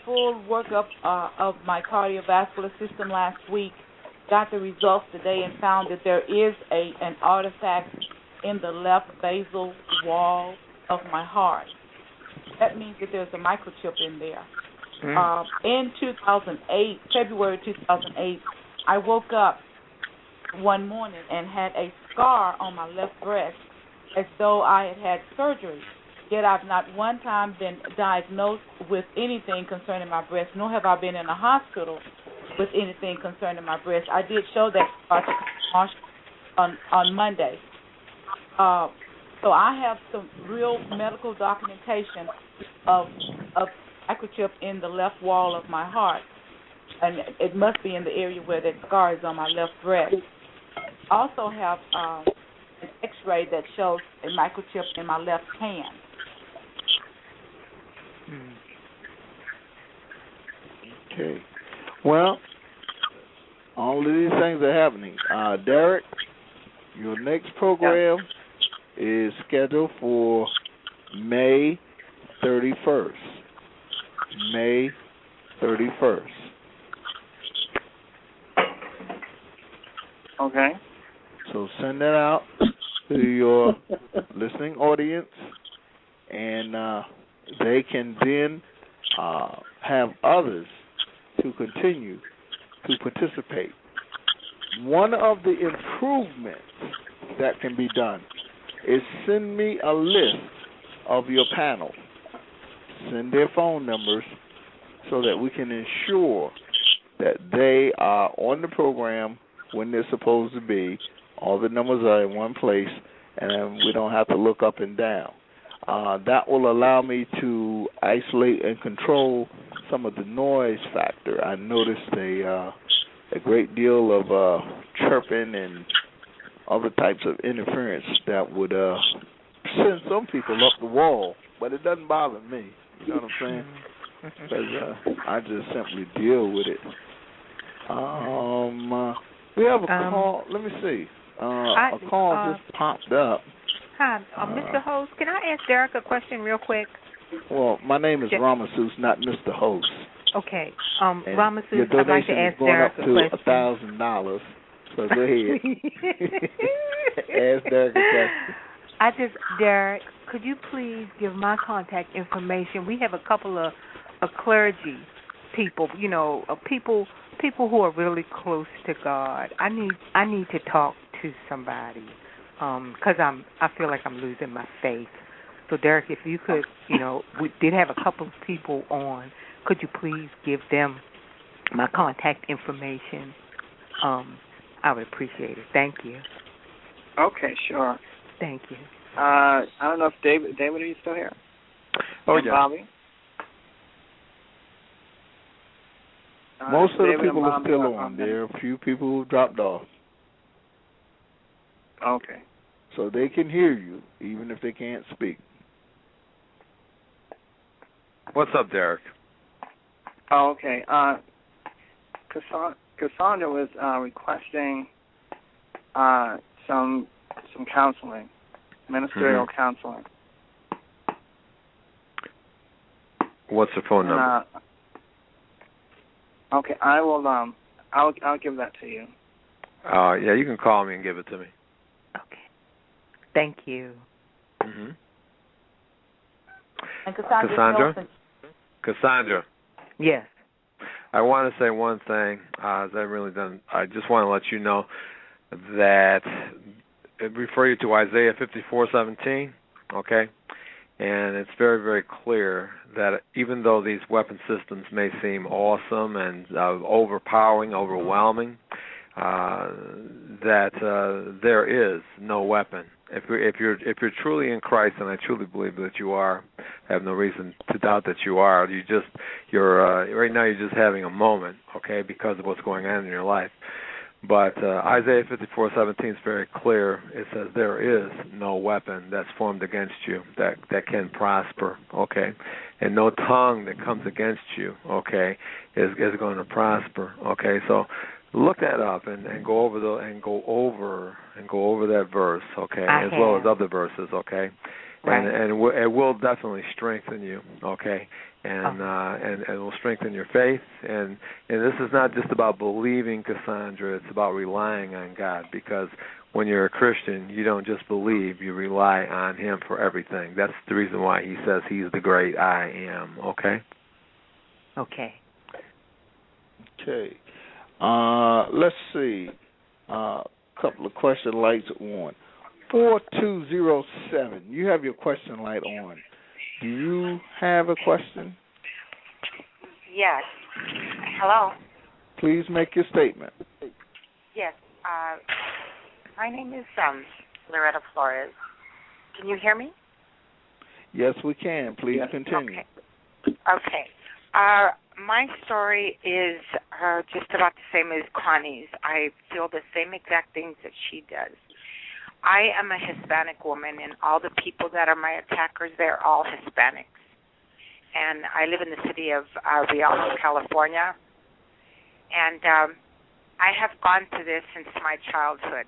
full workup of my cardiovascular system last week, got the results today, and found that there is an artifact in the left basal wall of my heart. That means that there's a microchip in there. In 2008, February 2008, I woke up one morning and had a scar on my left breast as though I had surgery. Yet I've not one time been diagnosed with anything concerning my breast, nor have I been in a hospital with anything concerning my breast. I did show that on Monday. So I have some real medical documentation of microchip in the left wall of my heart, and it must be in the area where that scar is on my left breast. I also have an X-ray that shows a microchip in my left hand. Okay. Well, all of these things are happening. Derek, your next program is scheduled for May 31st. May 31st. Okay. So send that out to your listening audience, and they can then have others to continue to participate. One of the improvements that can be done is send me a list of your panel. Send their phone numbers so that we can ensure that they are on the program when they're supposed to be. All the numbers are in one place, and we don't have to look up and down. That will allow me to isolate and control some of the noise factor. I noticed a great deal of chirping and other types of interference that would send some people up the wall, but it doesn't bother me. You know what I'm saying? Because I just simply deal with it. We have a call. Let me see. A call just popped up. Hi, Mr. Host. Can I ask Derek a question real quick? Well, my name is Ramasus, not Mr. Host. Okay. Ramasus, your donation I'd like to ask Derek a question. Is going up to $1,000. So go ahead. Ask Derek a question. Derek, could you please give my contact information? We have a couple of clergy people, people who are really close to God. I need to talk to somebody because I feel like I'm losing my faith. So Derek, if you could, we did have a couple of people on. Could you please give them my contact information? I would appreciate it. Thank you. Okay, sure. Thank you. I don't know if David, are you still here? Oh, yeah. Bobby? Most of the people are still on. There are a few people who dropped off. Okay. So they can hear you, even if they can't speak. What's up, Derek? Oh, okay. Cassandra was requesting some counseling, ministerial counseling. What's the phone number? Okay, I will. I'll give that to you. Yeah, you can call me and give it to me. Okay. Thank you. And Cassandra? Cassandra. Yes. I want to say one thing. As I've really done, I just want to let you know that I refer you to Isaiah 54:17. Okay, and it's very, very clear that even though these weapon systems may seem awesome and overpowering, overwhelming, that there is no weapon. If you're truly in Christ, and I truly believe that you are, I have no reason to doubt that you are. You're right now. You're just having a moment, okay, because of what's going on in your life. But Isaiah 54:17 is very clear. It says there is no weapon that's formed against you that can prosper, okay, and no tongue that comes against you, okay, is going to prosper, okay. So look that up and go over that verse, okay, as well as other verses, okay, right. and it will definitely strengthen you, okay, and it will strengthen your faith, and this is not just about believing, Cassandra. It's about relying on God, because when you're a Christian, you don't just believe; you rely on Him for everything. That's the reason why He says He's the great I am. Okay. Okay. Okay. Let's see. Couple of question lights on. 4207. You have your question light on. Do you have a question? Yes. Hello. Please make your statement. Yes. My name is Loretta Flores. Can you hear me? Yes, we can. Please continue. Okay. My story is just about the same as Connie's. I feel the same exact things that she does. I am a Hispanic woman, and all the people that are my attackers, they're all Hispanics. And I live in the city of Rialto, California. And I have gone through this since my childhood.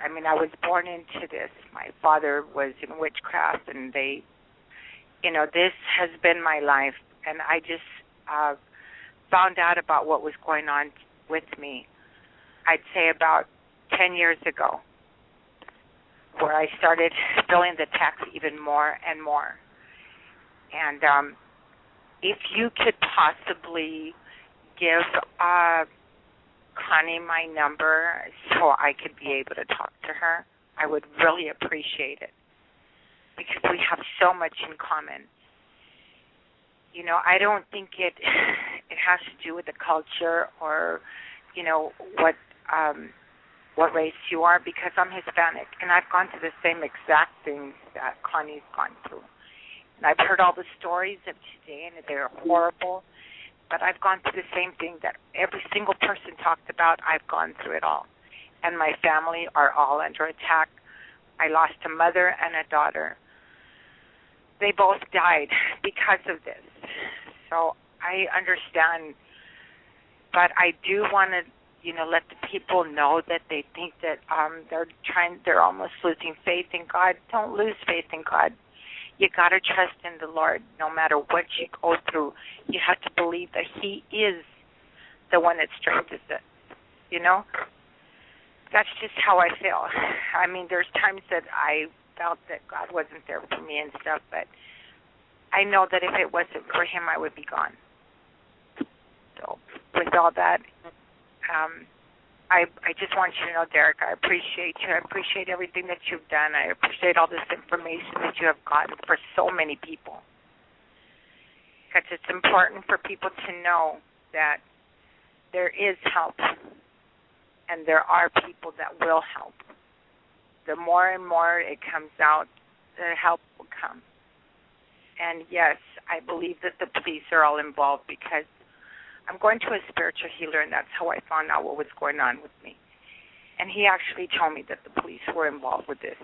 I was born into this. My father was in witchcraft, and this has been my life. And I just found out about what was going on with me, I'd say about 10 years ago, where I started feeling the attacks even more and more. And if you could possibly give Connie my number so I could be able to talk to her, I would really appreciate it, because we have so much in common. I don't think it has to do with the culture or, what race you are, because I'm Hispanic, and I've gone through the same exact things that Connie's gone through. And I've heard all the stories of today, and they're horrible, but I've gone through the same thing that every single person talked about. I've gone through it all. And my family are all under attack. I lost a mother and a daughter. They both died because of this. So I understand, but I do want to, let the people know that they think that they're almost losing faith in God. Don't lose faith in God. You got to trust in the Lord no matter what you go through. You have to believe that He is the one that strengthens it. That's just how I feel. There's times that I felt that God wasn't there for me and stuff, but I know that if it wasn't for Him, I would be gone. So with all that, I just want you to know, Derek, I appreciate you. I appreciate everything that you've done. I appreciate all this information that you have gotten for so many people. Because it's important for people to know that there is help, and there are people that will help. The more and more it comes out, the help will come. And yes, I believe that the police are all involved, because I'm going to a spiritual healer, and that's how I found out what was going on with me. And he actually told me that the police were involved with this.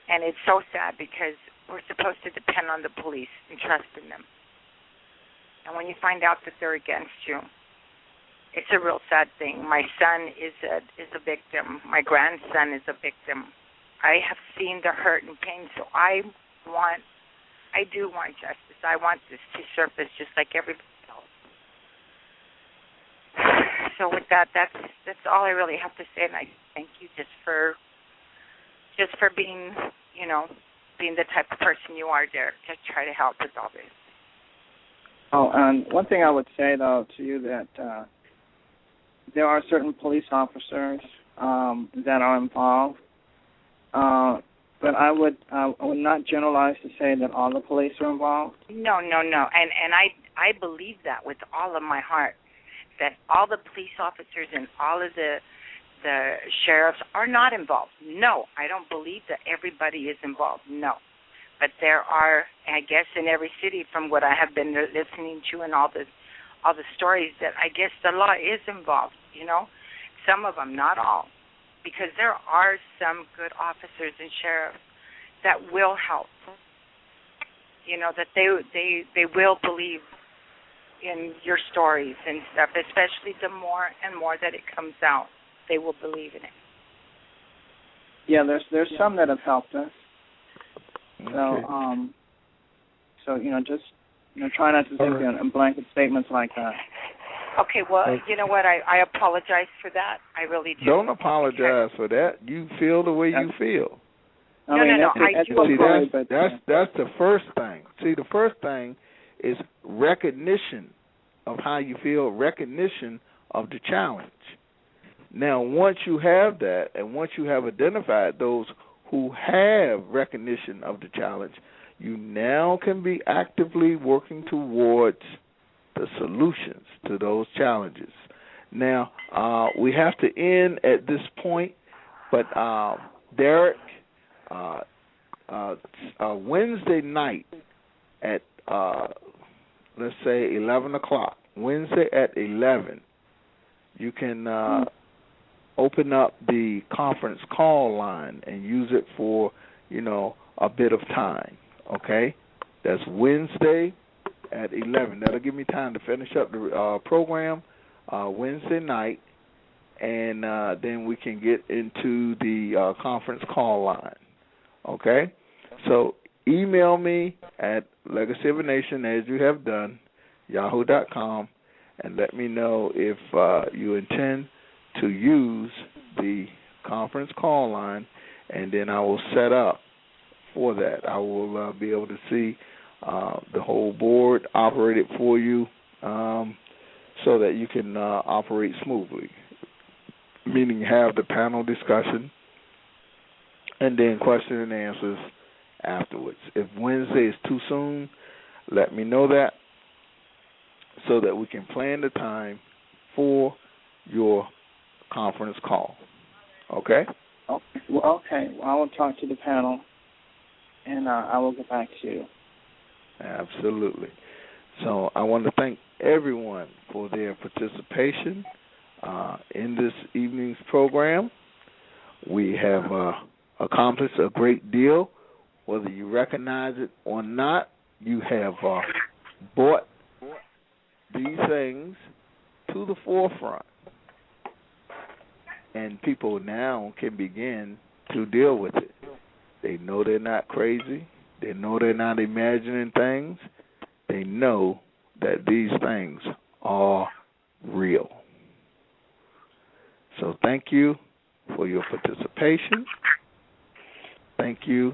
And it's so sad, because we're supposed to depend on the police and trust in them. And when you find out that they're against you, it's a real sad thing. My son is a victim. My grandson is a victim. I have seen the hurt and pain, so I do want justice. I want this to surface just like everybody else. So with that, that's all I really have to say, and I thank you just for being, being the type of person you are, Derek, to try to help with all this. Oh, and one thing I would say, though, to you that there are certain police officers that are involved, but I would not generalize to say that all the police are involved. No, and I believe that with all of my heart, that all the police officers and all of the sheriffs are not involved. No, I don't believe that everybody is involved. No. But there are, I guess, in every city, from what I have been listening to and all the stories, that I guess the law is involved, you know. Some of them, not all. Because there are some good officers and sheriffs that will help. You know, that they will believe in your stories and stuff, especially the more and more that it comes out, they will believe in it. Yeah, there's some that have helped us. Okay. So you know, just try not to think in blanket statements like that. Okay, well, you know what? I apologize for that. I really do. Don't apologize for that. You feel the way you feel. No. I do apologize. That's the first thing. See, the first thing is recognition of how you feel, recognition of the challenge. Now, once you have that, and once you have identified those who have recognition of the challenge, you now can be actively working towards the solutions to those challenges. Now, we have to end at this point, but Derek, Wednesday night at, let's say, 11 o'clock, Wednesday at 11, you can open up the conference call line and use it for, a bit of time, okay? That's Wednesday at 11. That'll give me time to finish up the program Wednesday night, and then we can get into the conference call line, okay? So email me at legacyofanation, as you have done, yahoo.com, and let me know if you intend to use the conference call line, and then I will set up for that. I will be able to see the whole board operated for you so that you can operate smoothly, meaning have the panel discussion and then question and answers afterwards. If Wednesday is too soon, let me know that so that we can plan the time for your conference call. Okay? Okay. Well, I will talk to the panel, and I will get back to you. Absolutely. So I want to thank everyone for their participation in this evening's program. We have accomplished a great deal. Whether you recognize it or not, you have brought these things to the forefront. And people now can begin to deal with it. They know they're not crazy. They know they're not imagining things. They know that these things are real. So thank you for your participation. Thank you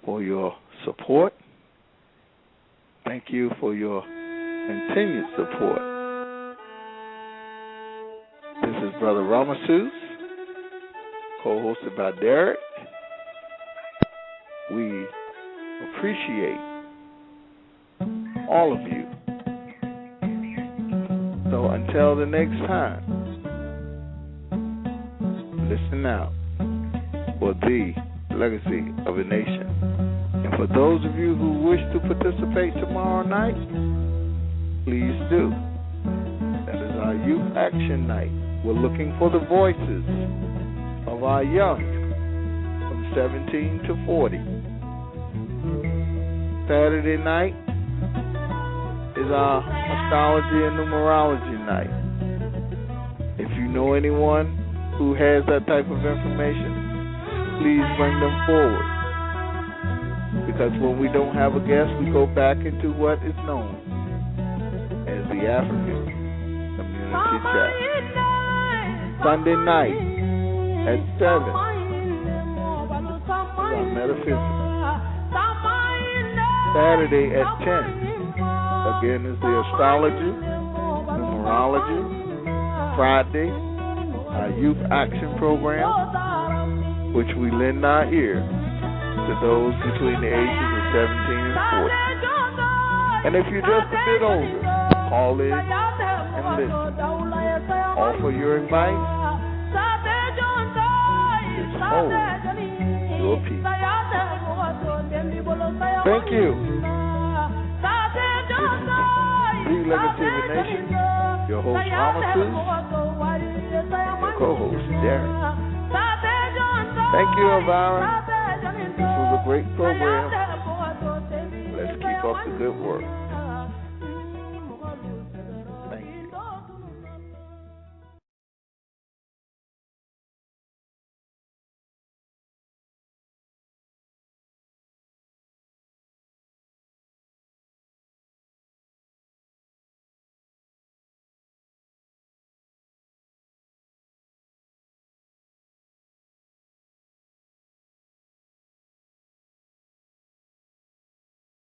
for your support. Thank you for your continued support. This is Brother Ramasus, co-hosted by Derek. We appreciate all of you. So until the next time, listen out for the legacy of a nation. And for those of you who wish to participate tomorrow night, please do. That is our Youth Action Night. We're looking for the voices of our young from 17 to 40. Saturday night is our astrology and numerology night. If you know anyone who has that type of information, please bring them forward. Because when we don't have a guest, we go back into what is known as the African Community Chat. Sunday night at 7 is our metaphysics. Saturday at 10. Again, is the astrology, numerology. Friday, our youth action program, which we lend our ear to those between the ages of 17 and 40. And if you're just a bit older, call in and listen. Offer your advice. Just hold your peace. Thank you. Big Legacy of the Nation, your host, Thomases, and your co-host, Darren. Thank you, Elvira. This was a great program. Let's keep up the good work.